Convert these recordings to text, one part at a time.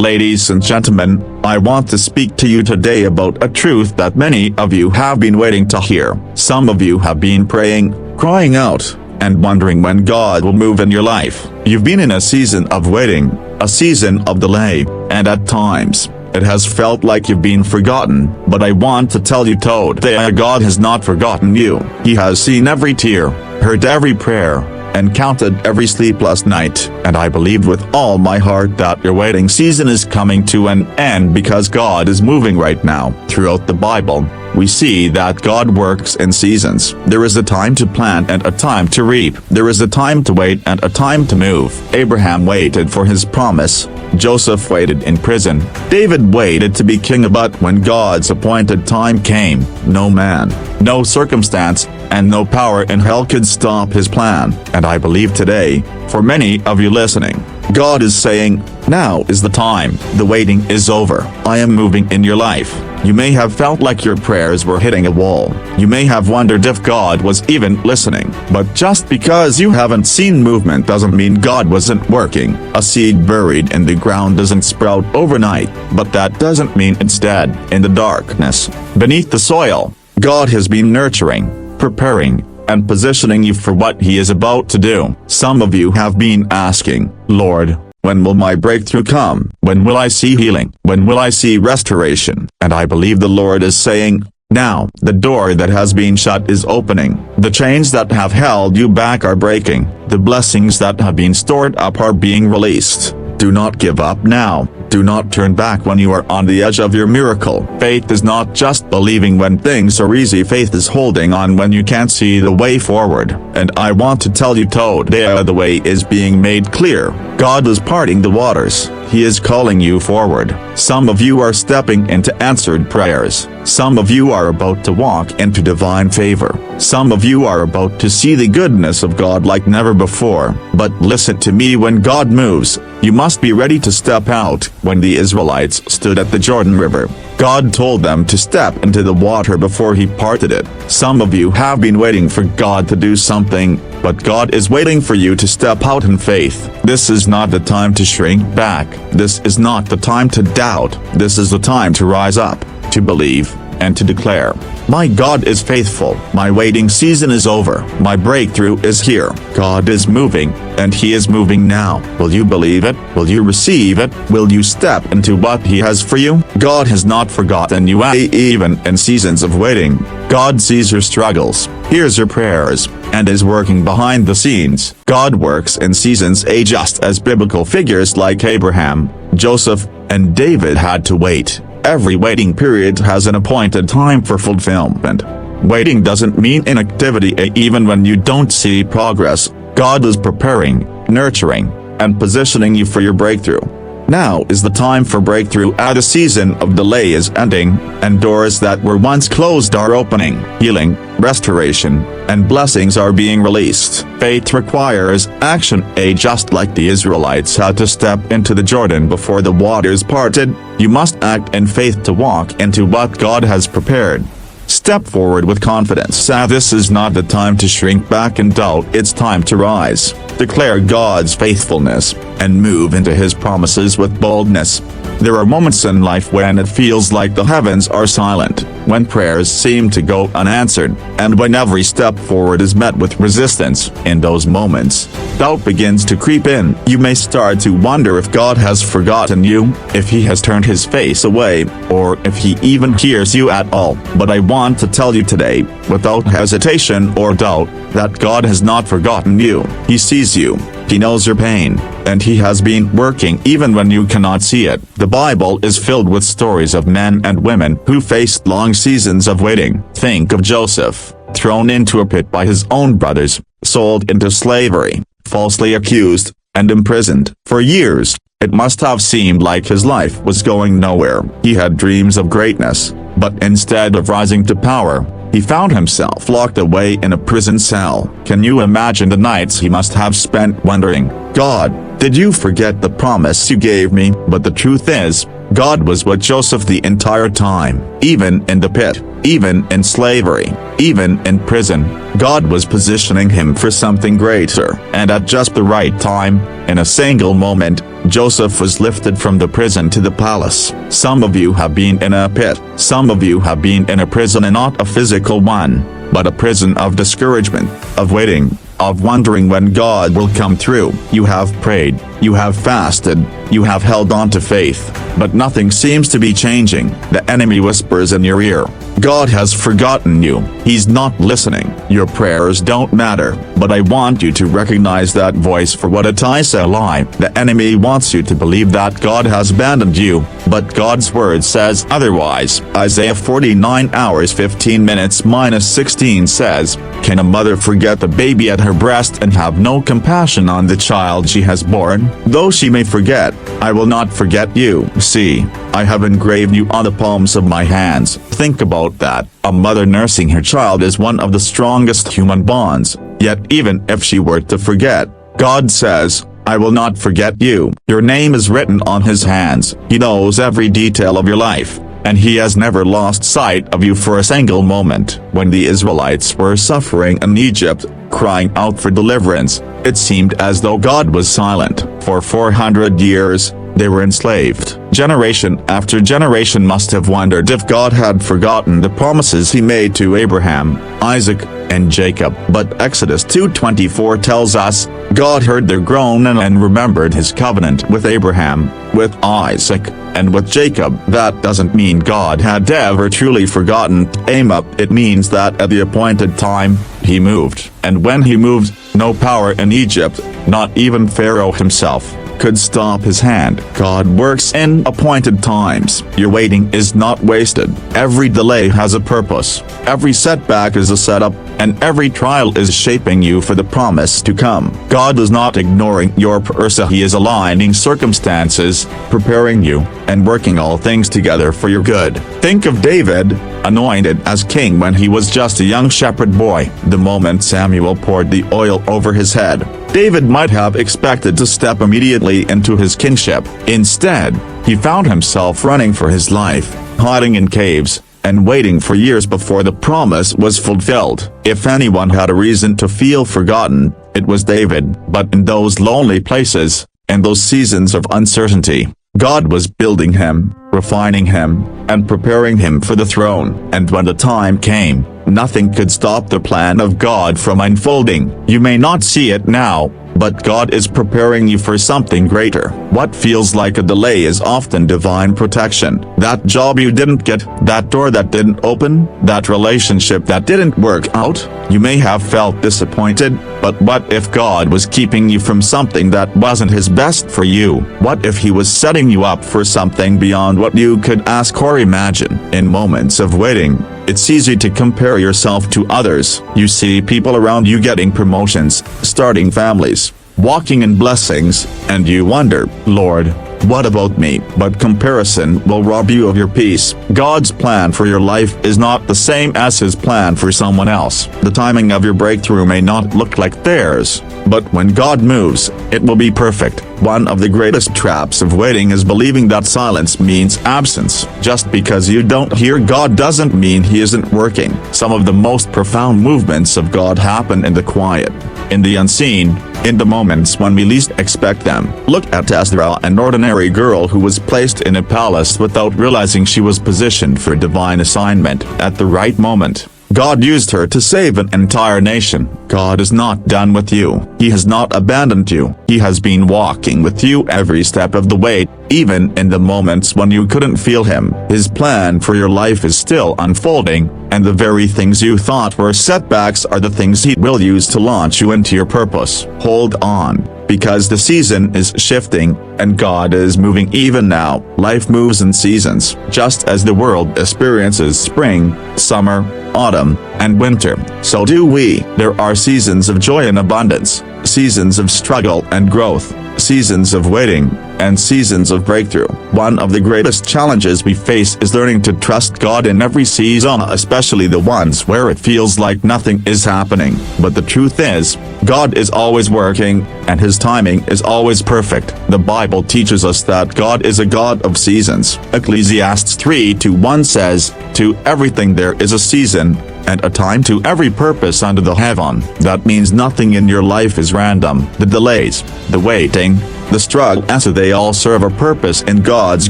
Ladies and gentlemen, I want to speak to you today about a truth that many of you have been waiting to hear. Some of you have been praying, crying out, and wondering when God will move in your life. You've been in a season of waiting, a season of delay, and at times, it has felt like you've been forgotten, but I want to tell you today, God has not forgotten you. He has seen every tear, heard every prayer, and counted every sleepless night, and I believe with all my heart that your waiting season is coming to an end because God is moving right now. Throughout the Bible, we see that God works in seasons. There is a time to plant and a time to reap. There is a time to wait and a time to move. Abraham waited for his promise. Joseph waited in prison. David waited to be king, but when God's appointed time came, no man, no circumstance, and no power in hell could stop his plan. And I believe today, for many of you listening, God is saying, now is the time. The waiting is over. I am moving in your life. You may have felt like your prayers were hitting a wall. You may have wondered if God was even listening. But just because you haven't seen movement doesn't mean God wasn't working. A seed buried in the ground doesn't sprout overnight, but that doesn't mean it's dead. In the darkness, beneath the soil, God has been nurturing, preparing, and positioning you for what He is about to do. Some of you have been asking, Lord, when will my breakthrough come? When will I see healing? When will I see restoration? And I believe the Lord is saying, now, the door that has been shut is opening. The chains that have held you back are breaking. The blessings that have been stored up are being released. Do not give up now. Do not turn back when you are on the edge of your miracle. Faith is not just believing when things are easy. Faith is holding on when you can't see the way forward. And I want to tell you today, the way is being made clear. God is parting the waters. He is calling you forward. Some of you are stepping into answered prayers. Some of you are about to walk into divine favor. Some of you are about to see the goodness of God like never before. But listen to me, when God moves, you must be ready to step out. When the Israelites stood at the Jordan River, God told them to step into the water before He parted it. Some of you have been waiting for God to do something, but God is waiting for you to step out in faith. This is not the time to shrink back. This is not the time to doubt. This is the time to rise up, to believe, and to declare, my God is faithful. My waiting season is over. My breakthrough is here. God is moving, and He is moving now. Will you believe it? Will you receive it? Will you step into what He has for you? God has not forgotten you, even in seasons of waiting. God sees your struggles, hears your prayers, and is working behind the scenes. God works in seasons, just as biblical figures like Abraham, Joseph, and David had to wait. Every waiting period has an appointed time for fulfillment. Waiting doesn't mean inactivity. Even when you don't see progress, God is preparing, nurturing, and positioning you for your breakthrough. Now is the time for breakthrough. The season of delay is ending, and doors that were once closed are opening. Healing, restoration, and blessings are being released. Faith requires action. Just like the Israelites had to step into the Jordan before the waters parted, you must act in faith to walk into what God has prepared. Step forward with confidence. This is not the time to shrink back and doubt. It's time to rise, declare God's faithfulness, and move into His promises with boldness. There are moments in life when it feels like the heavens are silent, when prayers seem to go unanswered, and when every step forward is met with resistance. In those moments, doubt begins to creep in. You may start to wonder if God has forgotten you, if He has turned His face away, or if He even hears you at all. But I want to tell you today, without hesitation or doubt, that God has not forgotten you. He sees you. He knows your pain, and He has been working even when you cannot see it. The Bible is filled with stories of men and women who faced long seasons of waiting. Think of Joseph, thrown into a pit by his own brothers, sold into slavery, falsely accused, and imprisoned. For years, it must have seemed like his life was going nowhere. He had dreams of greatness, but instead of rising to power, he found himself locked away in a prison cell. Can you imagine the nights he must have spent wondering, God, did you forget the promise you gave me? But the truth is, God was with Joseph the entire time. Even in the pit, even in slavery, even in prison, God was positioning him for something greater. And at just the right time, in a single moment, Joseph was lifted from the prison to the palace. Some of you have been in a pit. Some of you have been in a prison, and not a physical one, but a prison of discouragement, of waiting, of wondering when God will come through. You have prayed, you have fasted, you have held on to faith, but nothing seems to be changing. The enemy whispers in your ear, God has forgotten you. He's not listening. Your prayers don't matter. But I want you to recognize that voice for what it is: a lie. The enemy wants you to believe that God has abandoned you, but God's word says otherwise. Isaiah 49 hours 15 minutes minus 16 says, can a mother forget the baby at her breast and have no compassion on the child she has born? Though she may forget, I will not forget you. See, I have engraved you on the palms of my hands. Think about that. A mother nursing her child is one of the strongest human bonds. Yet even if she were to forget, God says, I will not forget you. Your name is written on his hands. He knows every detail of your life, and he has never lost sight of you for a single moment. When the Israelites were suffering in Egypt, crying out for deliverance, it seemed as though God was silent. For 400 years, they were enslaved. Generation after generation must have wondered if God had forgotten the promises he made to Abraham, Isaac, and Jacob. But Exodus 2:24 tells us, God heard their groan and remembered his covenant with Abraham, with Isaac, and with Jacob. That doesn't mean God had ever truly forgotten Amos. It means that at the appointed time, he moved. And when he moved, no power in Egypt, not even Pharaoh himself, could stop his hand. God works in appointed times. Your waiting is not wasted. Every delay has a purpose. Every setback is a setup, and every trial is shaping you for the promise to come. God is not ignoring your prayers. He is aligning circumstances, preparing you, and working all things together for your good. Think of David, anointed as king when he was just a young shepherd boy. The moment Samuel poured the oil over his head, David might have expected to step immediately into his kingship. Instead, he found himself running for his life, hiding in caves, and waiting for years before the promise was fulfilled. If anyone had a reason to feel forgotten, it was David. But in those lonely places, in those seasons of uncertainty, God was building him, refining him, and preparing him for the throne. And when the time came, nothing could stop the plan of God from unfolding. You may not see it now, but God is preparing you for something greater. What feels like a delay is often divine protection. That job you didn't get, that door that didn't open, that relationship that didn't work out. You may have felt disappointed, but what if God was keeping you from something that wasn't his best for you? What if he was setting you up for something beyond what you could ask or imagine? In moments of waiting, it's easy to compare yourself to others. You see people around you getting promotions, starting families, walking in blessings, and you wonder, Lord, what about me? But comparison will rob you of your peace. God's plan for your life is not the same as his plan for someone else. The timing of your breakthrough may not look like theirs, but when God moves, it will be perfect. One of the greatest traps of waiting is believing that silence means absence. Just because you don't hear God doesn't mean he isn't working. Some of the most profound movements of God happen in the quiet, in the unseen, in the moments when we least expect them. Look at Esther, an ordinary girl who was placed in a palace without realizing she was positioned for divine assignment. At the right moment, God used her to save an entire nation. God is not done with you. He has not abandoned you. He has been walking with you every step of the way, even in the moments when you couldn't feel him. His plan for your life is still unfolding, and the very things you thought were setbacks are the things he will use to launch you into your purpose. Hold on, because the season is shifting, and God is moving even now. Life moves in seasons, just as the world experiences spring, summer, autumn, and winter. So do we. There are seasons of joy and abundance, seasons of struggle and growth, seasons of waiting, and seasons of breakthrough. One of the greatest challenges we face is learning to trust God in every season, especially the ones where it feels like nothing is happening. But the truth is, God is always working, and his timing is always perfect. The Bible teaches us that God is a God of seasons. Ecclesiastes 3:1 says, "To everything there is a season, and a time to every purpose under the heaven. That means nothing in your life is random. The delays, the waiting, the struggle, they all serve a purpose in God's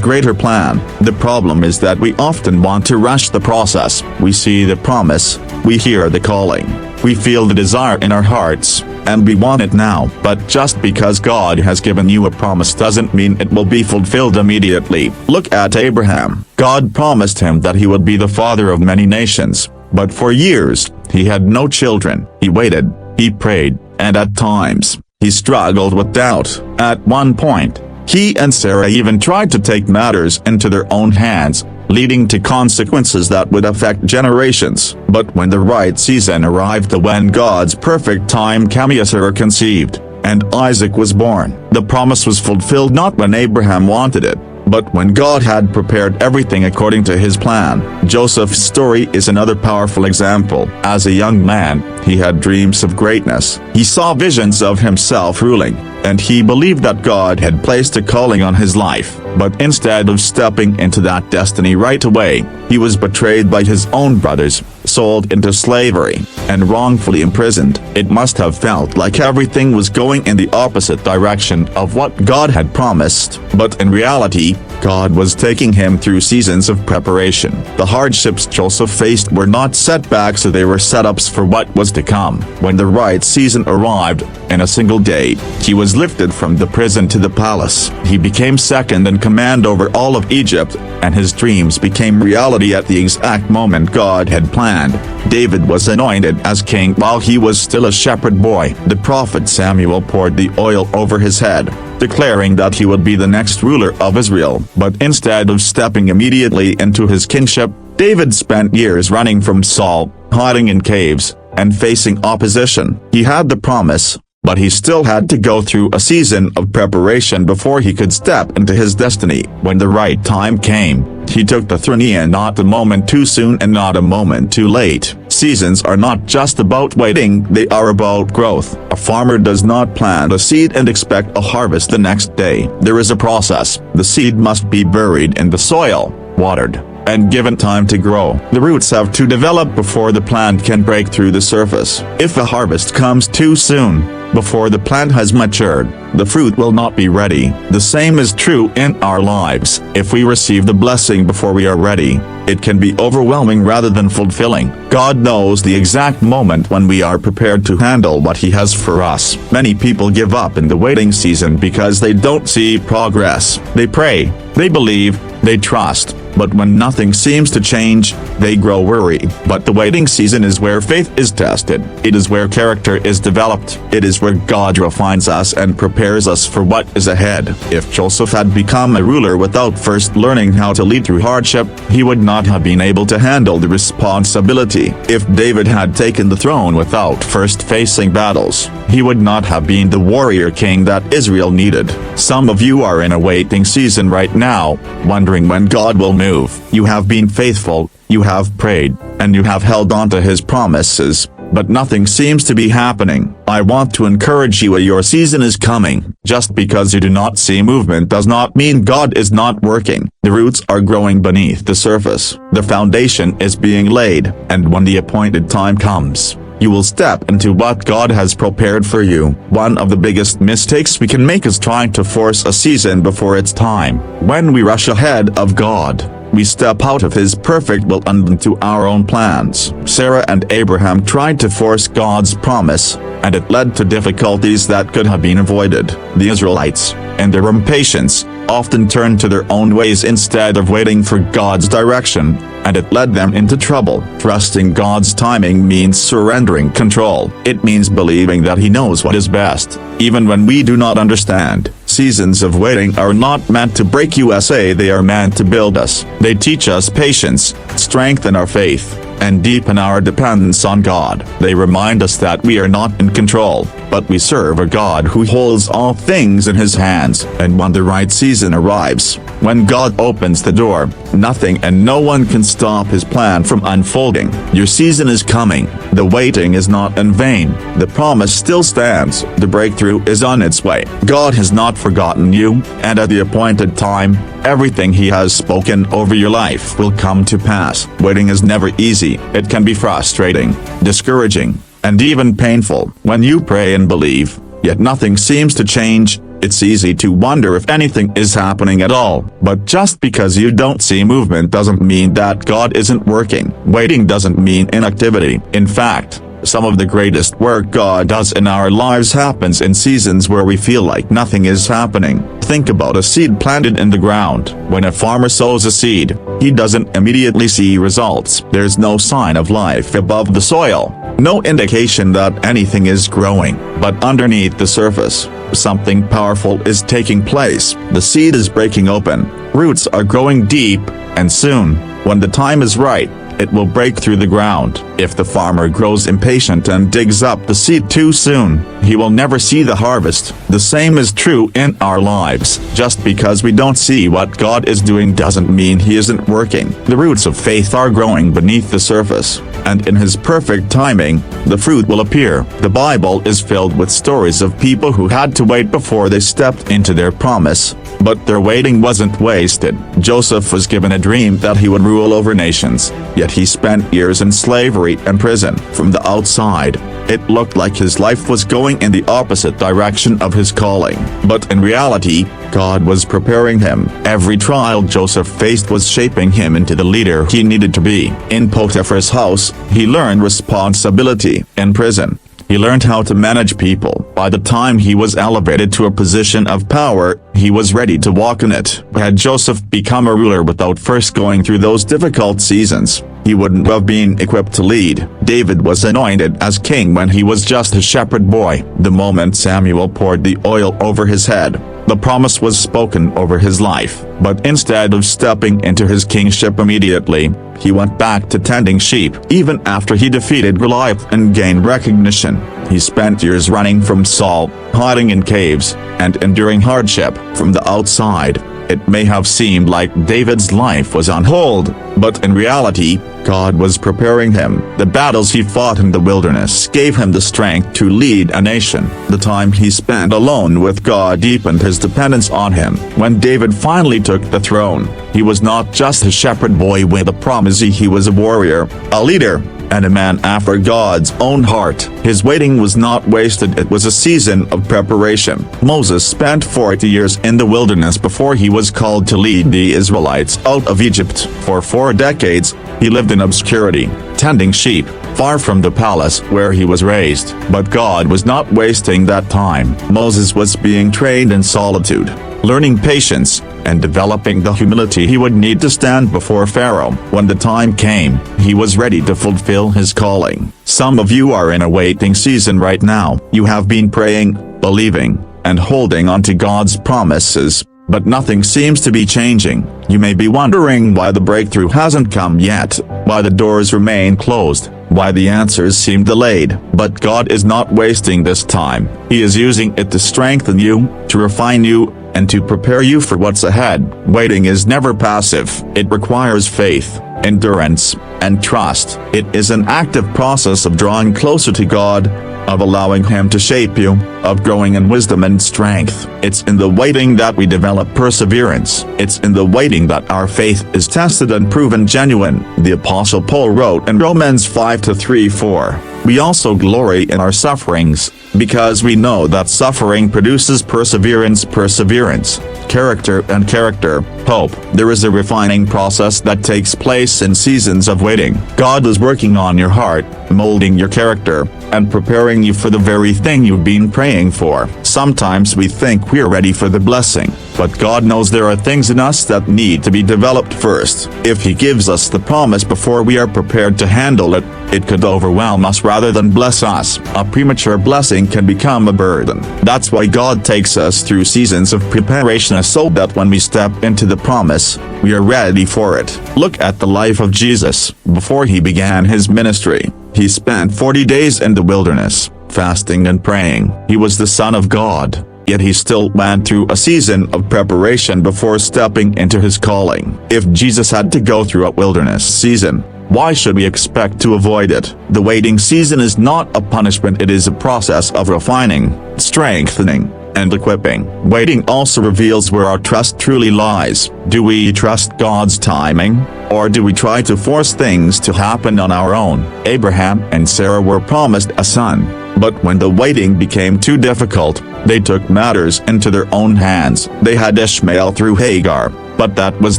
greater plan. The problem is that we often want to rush the process. We see the promise, we hear the calling, we feel the desire in our hearts, and we want it now. But just because God has given you a promise doesn't mean it will be fulfilled immediately. Look at Abraham. God promised him that he would be the father of many nations, but for years, he had no children. He waited, he prayed, and at times, he struggled with doubt. At one point, he and Sarah even tried to take matters into their own hands, leading to consequences that would affect generations. But when the right season arrived, when God's perfect time came, Sarah conceived, and Isaac was born. The promise was fulfilled not when Abraham wanted it, but when God had prepared everything according to his plan. Joseph's story is another powerful example. As a young man, he had dreams of greatness. He saw visions of himself ruling, and he believed that God had placed a calling on his life. But instead of stepping into that destiny right away, he was betrayed by his own brothers, sold into slavery, and wrongfully imprisoned. It must have felt like everything was going in the opposite direction of what God had promised. But in reality, God was taking him through seasons of preparation. The hardships Joseph faced were not setbacks, they were setups for what was to come. When the right season arrived, in a single day, he was lifted from the prison to the palace. He became second in command over all of Egypt, and his dreams became reality at the exact moment God had planned. David was anointed as king while he was still a shepherd boy. The prophet Samuel poured the oil over his head, declaring that he would be the next ruler of Israel. But instead of stepping immediately into his kingship, David spent years running from Saul, hiding in caves, and facing opposition. He had the promise, but he still had to go through a season of preparation before he could step into his destiny. When the right time came, he took the throne, and not a moment too soon and not a moment too late. Seasons are not just about waiting, they are about growth. A farmer does not plant a seed and expect a harvest the next day. There is a process. The seed must be buried in the soil, watered, and given time to grow. The roots have to develop before the plant can break through the surface. If a harvest comes too soon, before the plant has matured, the fruit will not be ready. The same is true in our lives. If we receive the blessing before we are ready, it can be overwhelming rather than fulfilling. God knows the exact moment when we are prepared to handle what He has for us. Many people give up in the waiting season because they don't see progress. They pray, they believe, they trust, but when nothing seems to change, they grow weary. But the waiting season is where faith is tested. It is where character is developed. It is where God refines us and prepares us for what is ahead. If Joseph had become a ruler without first learning how to lead through hardship, he would not have been able to handle the responsibility. If David had taken the throne without first facing battles, he would not have been the warrior king that Israel needed. Some of you are in a waiting season right now, wondering when God will move. You have been faithful, you have prayed, and you have held on to His promises, but nothing seems to be happening. I want to encourage you, your season is coming. Just because you do not see movement does not mean God is not working. The roots are growing beneath the surface. The foundation is being laid, and when the appointed time comes, you will step into what God has prepared for you. One of the biggest mistakes we can make is trying to force a season before its time. When we rush ahead of God, we step out of His perfect will and into our own plans. Sarah and Abraham tried to force God's promise, and it led to difficulties that could have been avoided. The Israelites, in their impatience, often turned to their own ways instead of waiting for God's direction, and it led them into trouble. Trusting God's timing means surrendering control. It means believing that He knows what is best, even when we do not understand. Seasons of waiting are not meant to break us, they are meant to build us. They teach us patience, strengthen our faith, and deepen our dependence on God. They remind us that we are not in control, but we serve a God who holds all things in His hands. And when the right season arrives, When God opens the door, nothing and no one can stop his plan from unfolding. Your season is coming. The waiting is not in vain. The promise still stands. The breakthrough is on its way. God has not forgotten you, and at the appointed time, everything he has spoken over your life will come to pass. Waiting is never easy. It can be frustrating, discouraging, and even painful. When you pray and believe, yet nothing seems to change, it's easy to wonder if anything is happening at all. But just because you don't see movement doesn't mean that God isn't working. Waiting doesn't mean inactivity. In fact, some of the greatest work God does in our lives happens in seasons where we feel like nothing is happening. Think about a seed planted in the ground. When a farmer sows a seed, he doesn't immediately see results. There's no sign of life above the soil, no indication that anything is growing. But underneath the surface, something powerful is taking place. The seed is breaking open, roots are growing deep, and soon, when the time is right, it will break through the ground. If the farmer grows impatient and digs up the seed too soon, he will never see the harvest. The same is true in our lives. Just because we don't see what God is doing doesn't mean he isn't working. The roots of faith are growing beneath the surface, and in his perfect timing, the fruit will appear. The Bible is filled with stories of people who had to wait before they stepped into their promise. But their waiting wasn't wasted. Joseph was given a dream that he would rule over nations, yet he spent years in slavery and prison. From the outside, it looked like his life was going in the opposite direction of his calling. But in reality, God was preparing him. Every trial Joseph faced was shaping him into the leader he needed to be. In Potiphar's house, he learned responsibility. In prison, he learned how to manage people. By the time he was elevated to a position of power, he was ready to walk in it. Had Joseph become a ruler without first going through those difficult seasons, he wouldn't have been equipped to lead. David was anointed as king when he was just a shepherd boy. The moment Samuel poured the oil over his head, the promise was spoken over his life. But instead of stepping into his kingship immediately, he went back to tending sheep. Even after he defeated Goliath and gained recognition, he spent years running from Saul, hiding in caves, and enduring hardship. From the outside, it may have seemed like David's life was on hold, but in reality, God was preparing him. The battles he fought in the wilderness gave him the strength to lead a nation. The time he spent alone with God deepened his dependence on him. When David finally took the throne, he was not just a shepherd boy with a promise, he was a warrior, a leader, and a man after God's own heart. His waiting was not wasted, it was a season of preparation. Moses spent 40 years in the wilderness before he was called to lead the Israelites out of Egypt. For 4 decades, he lived in obscurity, tending sheep, far from the palace where he was raised. But God was not wasting that time. Moses was being trained in solitude, learning patience, and developing the humility he would need to stand before Pharaoh. When the time came, he was ready to fulfill his calling. Some of you are in a waiting season right now. You have been praying, believing, and holding on to God's promises, but nothing seems to be changing. You may be wondering why the breakthrough hasn't come yet, why the doors remain closed, why the answers seem delayed. But God is not wasting this time. He is using it to strengthen you, to refine you, and to prepare you for what's ahead. Waiting is never passive. It requires faith, endurance, and trust. It is an active process of drawing closer to God, of allowing Him to shape you, of growing in wisdom and strength. It's in the waiting that we develop perseverance. It's in the waiting that our faith is tested and proven genuine. The Apostle Paul wrote in Romans 5:3-4, "We also glory in our sufferings, because we know that suffering produces perseverance, character, and character, hope." There is a refining process that takes place in seasons of waiting. God is working on your heart, molding your character, and preparing you for the very thing you've been praying for. Sometimes we think we're ready for the blessing, but God knows there are things in us that need to be developed first. If He gives us the promise before we are prepared to handle it, it could overwhelm us rather than bless us. A premature blessing can become a burden. That's why God takes us through seasons of preparation so that when we step into the promise, we are ready for it. Look at the life of Jesus. Before He began His ministry, He spent 40 days in the wilderness, fasting and praying. He was the Son of God, yet he still went through a season of preparation before stepping into his calling. If Jesus had to go through a wilderness season, why should we expect to avoid it? The waiting season is not a punishment, it is a process of refining, strengthening, and equipping. Waiting also reveals where our trust truly lies. Do we trust God's timing, or do we try to force things to happen on our own? Abraham and Sarah were promised a son, but when the waiting became too difficult, they took matters into their own hands. They had Ishmael through Hagar, but that was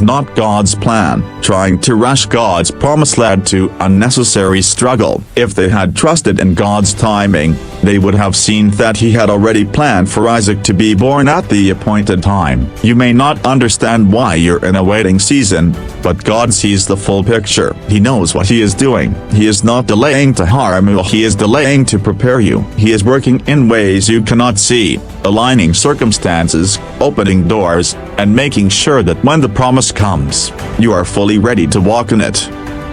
not God's plan. Trying to rush God's promise led to unnecessary struggle. If they had trusted in God's timing, they would have seen that He had already planned for Isaac to be born at the appointed time. You may not understand why you're in a waiting season, but God sees the full picture. He knows what He is doing. He is not delaying to harm you, He is delaying to prepare you. He is working in ways you cannot see, aligning circumstances, opening doors, and making sure that when the promise comes, you are fully ready to walk in it.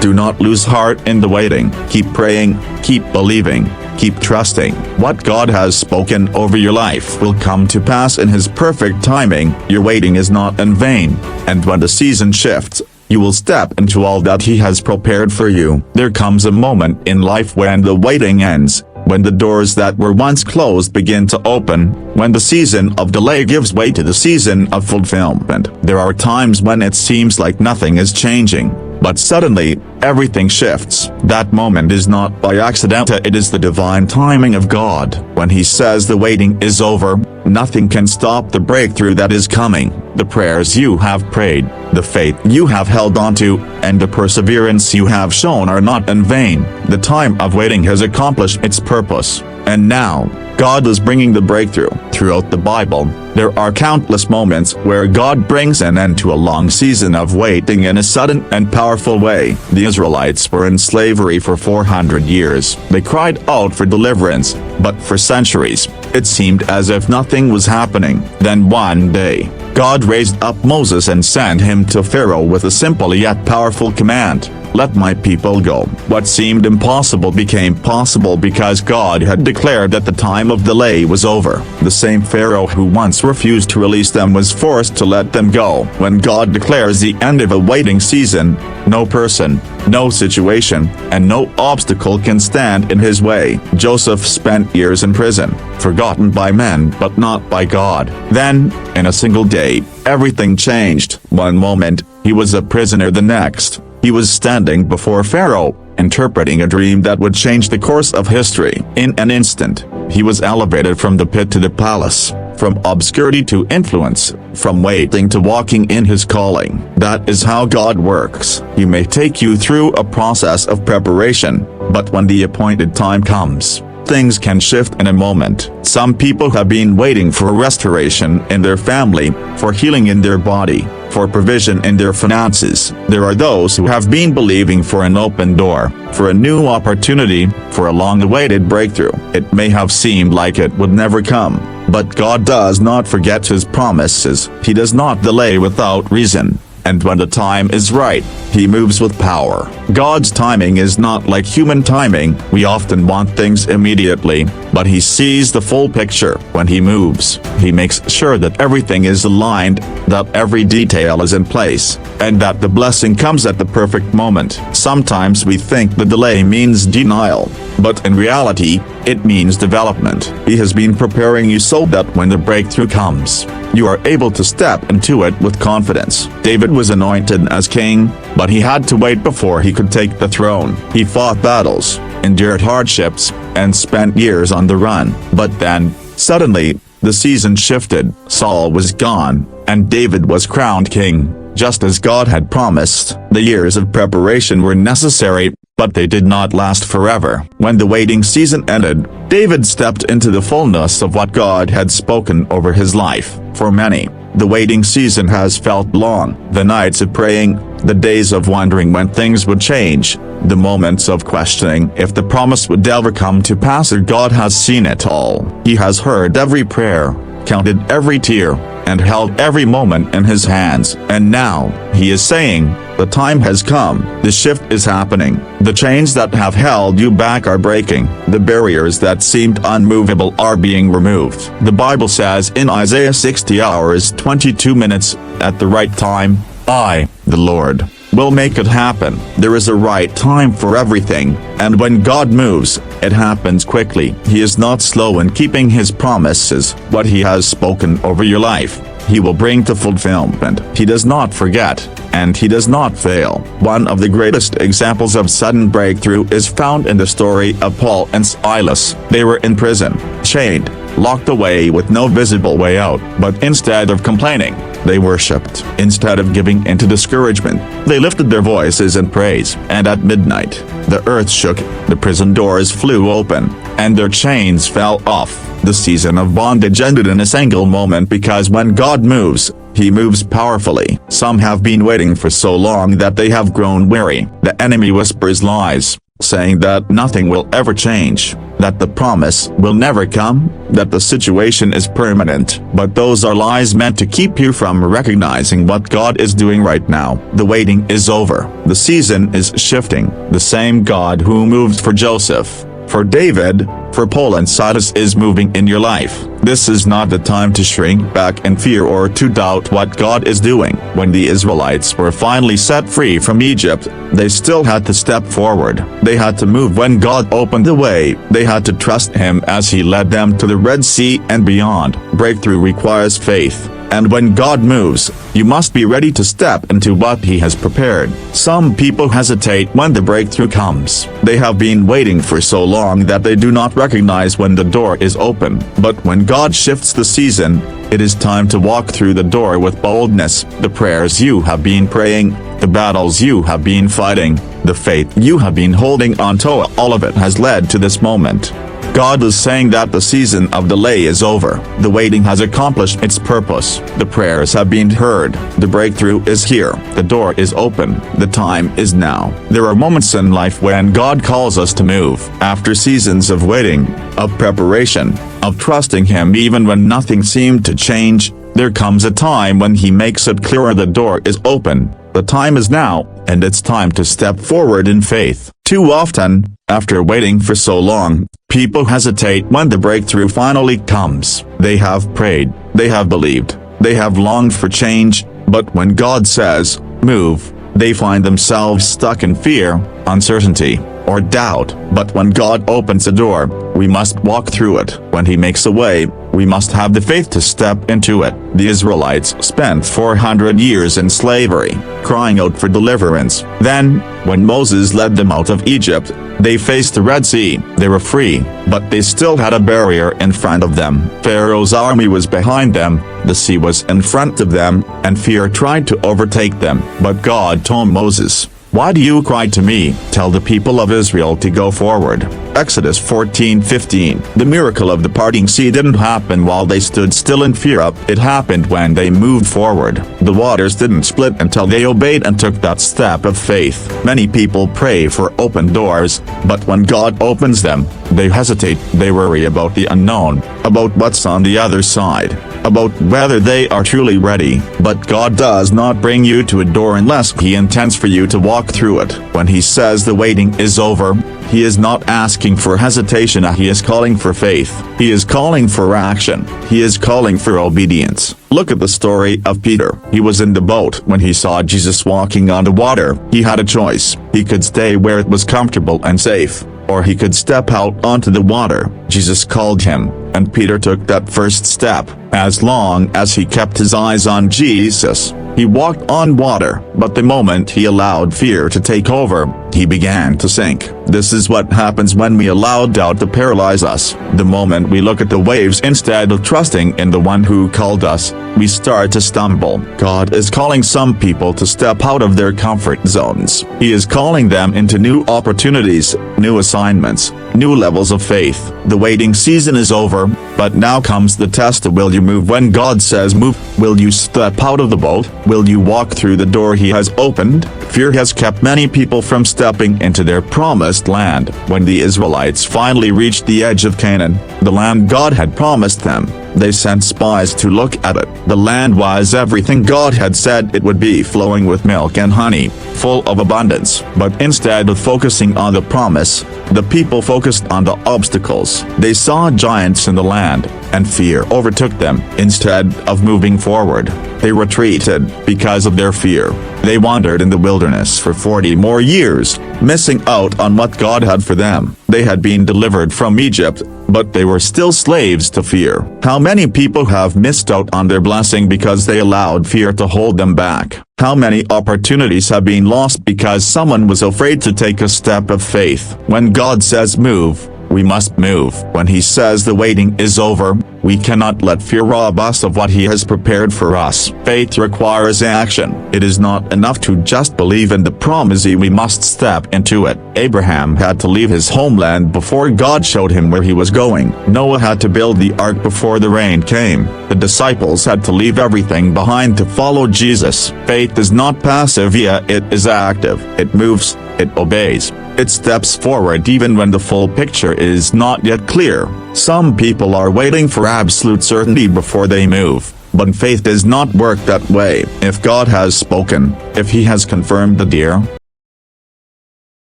Do not lose heart in the waiting. Keep praying, keep believing, keep trusting. What God has spoken over your life will come to pass in His perfect timing. Your waiting is not in vain, and when the season shifts, you will step into all that He has prepared for you. There comes a moment in life when the waiting ends, when the doors that were once closed begin to open, when the season of delay gives way to the season of fulfillment. There are times when it seems like nothing is changing, but suddenly, everything shifts. That moment is not by accident, it is the divine timing of God. When He says the waiting is over, nothing can stop the breakthrough that is coming. The prayers you have prayed, the faith you have held onto, and the perseverance you have shown are not in vain. The time of waiting has accomplished its purpose, and now, God is bringing the breakthrough. Throughout the Bible, there are countless moments where God brings an end to a long season of waiting in a sudden and powerful way. The Israelites were in slavery for 400 years. They cried out for deliverance, but for centuries, it seemed as if nothing was happening. Then one day, God raised up Moses and sent him to Pharaoh with a simple yet powerful command: "Let my people go." What seemed impossible became possible because God had declared that the time of delay was over. The same Pharaoh who once refused to release them was forced to let them go. When God declares the end of a waiting season, no person, no situation, and no obstacle can stand in His way. Joseph spent years in prison, forgotten by men but not by God. Then, in a single day, everything changed. One moment, he was a prisoner, the next, he was standing before Pharaoh, interpreting a dream that would change the course of history. In an instant, he was elevated from the pit to the palace, from obscurity to influence, from waiting to walking in His calling. That is how God works. He may take you through a process of preparation, but when the appointed time comes, things can shift in a moment. Some people have been waiting for restoration in their family, for healing in their body, for provision in their finances. There are those who have been believing for an open door, for a new opportunity, for a long-awaited breakthrough. It may have seemed like it would never come, but God does not forget His promises. He does not delay without reason. And when the time is right, He moves with power. God's timing is not like human timing. We often want things immediately, but He sees the full picture. When He moves, He makes sure that everything is aligned, that every detail is in place, and that the blessing comes at the perfect moment. Sometimes we think the delay means denial, but in reality, it means development. He has been preparing you so that when the breakthrough comes, you are able to step into it with confidence. David was anointed as king, but he had to wait before he could take the throne. He fought battles, endured hardships, and spent years on the run. But then, suddenly, the season shifted. Saul was gone, and David was crowned king. Just as God had promised, the years of preparation were necessary, but they did not last forever. When the waiting season ended, David stepped into the fullness of what God had spoken over his life. For many, the waiting season has felt long. The nights of praying, the days of wondering when things would change, the moments of questioning if the promise would ever come to pass. God has seen it all. He has heard every prayer, counted every tear, and held every moment in his hands. And now, he is saying, the time has come, the shift is happening, the chains that have held you back are breaking, the barriers that seemed unmovable are being removed. The Bible says in Isaiah 60 hours 22 minutes, at the right time, I, the Lord, will make it happen. There is a right time for everything, and when God moves, it happens quickly. He is not slow in keeping his promises. What he has spoken over your life, he will bring to fulfillment. He does not forget, and he does not fail. One of the greatest examples of sudden breakthrough is found in the story of Paul and Silas. They were in prison, chained, locked away with no visible way out, but instead of complaining, they worshipped. Instead of giving into discouragement, they lifted their voices in praise. And at midnight, the earth shook, the prison doors flew open, and their chains fell off. The season of bondage ended in a single moment, because when God moves, he moves powerfully. Some have been waiting for so long that they have grown weary. The enemy whispers lies, saying that nothing will ever change, that the promise will never come, that the situation is permanent. But those are lies meant to keep you from recognizing what God is doing right now. The waiting is over. The season is shifting. The same God who moved for Joseph, for David, for Paul and Silas is moving in your life. This is not the time to shrink back in fear or to doubt what God is doing. When the Israelites were finally set free from Egypt, they still had to step forward. They had to move when God opened the way. They had to trust him as he led them to the Red Sea and beyond. Breakthrough requires faith. And when God moves, you must be ready to step into what he has prepared. Some people hesitate when the breakthrough comes. They have been waiting for so long that they do not recognize when the door is open. But when God shifts the season, it is time to walk through the door with boldness. The prayers you have been praying, the battles you have been fighting, the faith you have been holding on to, all of it has led to this moment. God is saying that the season of delay is over. The waiting has accomplished its purpose. The prayers have been heard. The breakthrough is here. The door is open. The time is now. There are moments in life when God calls us to move. After seasons of waiting, of preparation, of trusting him even when nothing seemed to change, there comes a time when he makes it clearer the door is open. The time is now, and it's time to step forward in faith. Too often, after waiting for so long, people hesitate when the breakthrough finally comes. They have prayed, they have believed, they have longed for change, but when God says, move, they find themselves stuck in fear, uncertainty, or doubt. But when God opens a door, we must walk through it. When he makes a way, we must have the faith to step into it. The Israelites spent 400 years in slavery, crying out for deliverance. Then, when Moses led them out of Egypt, they faced the Red Sea. They were free, but they still had a barrier in front of them. Pharaoh's army was behind them, the sea was in front of them, and fear tried to overtake them. But God told Moses, "Why do you cry to me? Tell the people of Israel to go forward." Exodus 14:15. The miracle of the parting sea didn't happen while they stood still in fear. It happened when they moved forward. The waters didn't split until they obeyed and took that step of faith. Many people pray for open doors, but when God opens them, they hesitate. They worry about the unknown, about what's on the other side, about whether they are truly ready. But God does not bring you to a door unless he intends for you to walk through it. When he says the waiting is over, he is not asking for hesitation, he is calling for faith. He is calling for action. He is calling for obedience. Look at the story of Peter. He was in the boat when he saw Jesus walking on the water. He had a choice. He could stay where it was comfortable and safe, or he could step out onto the water. Jesus called him, and Peter took that first step. As long as he kept his eyes on Jesus, he walked on water. But the moment he allowed fear to take over, he began to sink. This is what happens when we allow doubt to paralyze us. The moment we look at the waves instead of trusting in the one who called us, we start to stumble. God is calling some people to step out of their comfort zones. He is calling them into new opportunities, new assignments, new levels of faith. The waiting season is over, but now comes the test. Will you move when God says move? Will you step out of the boat? Will you walk through the door he has opened? Fear has kept many people from stepping into their promised land. When the Israelites finally reached the edge of Canaan, the land God had promised them, They sent spies to look at it. The land was everything God had said it would be, flowing with milk and honey, full of abundance. But instead of focusing on the promise, the people focused on the obstacles. They saw giants in the land, and fear overtook them. Instead of moving forward, they retreated because of their fear. They wandered in the wilderness for 40 more years, missing out on what God had for them. They had been delivered from Egypt, but they were still slaves to fear. How many people have missed out on their blessing because they allowed fear to hold them back? How many opportunities have been lost because someone was afraid to take a step of faith? When God says move, we must move. When He says the waiting is over, we cannot let fear rob us of what He has prepared for us. Faith requires action. It is not enough to just believe in the promise, we must step into it. Abraham had to leave his homeland before God showed him where he was going. Noah had to build the ark before the rain came. The disciples had to leave everything behind to follow Jesus. Faith is not passive, yet it is active. It moves, it obeys. It steps forward even when the full picture is not yet clear. Some people are waiting for absolute certainty before they move, but faith does not work that way. If God has spoken, if He has confirmed the deal,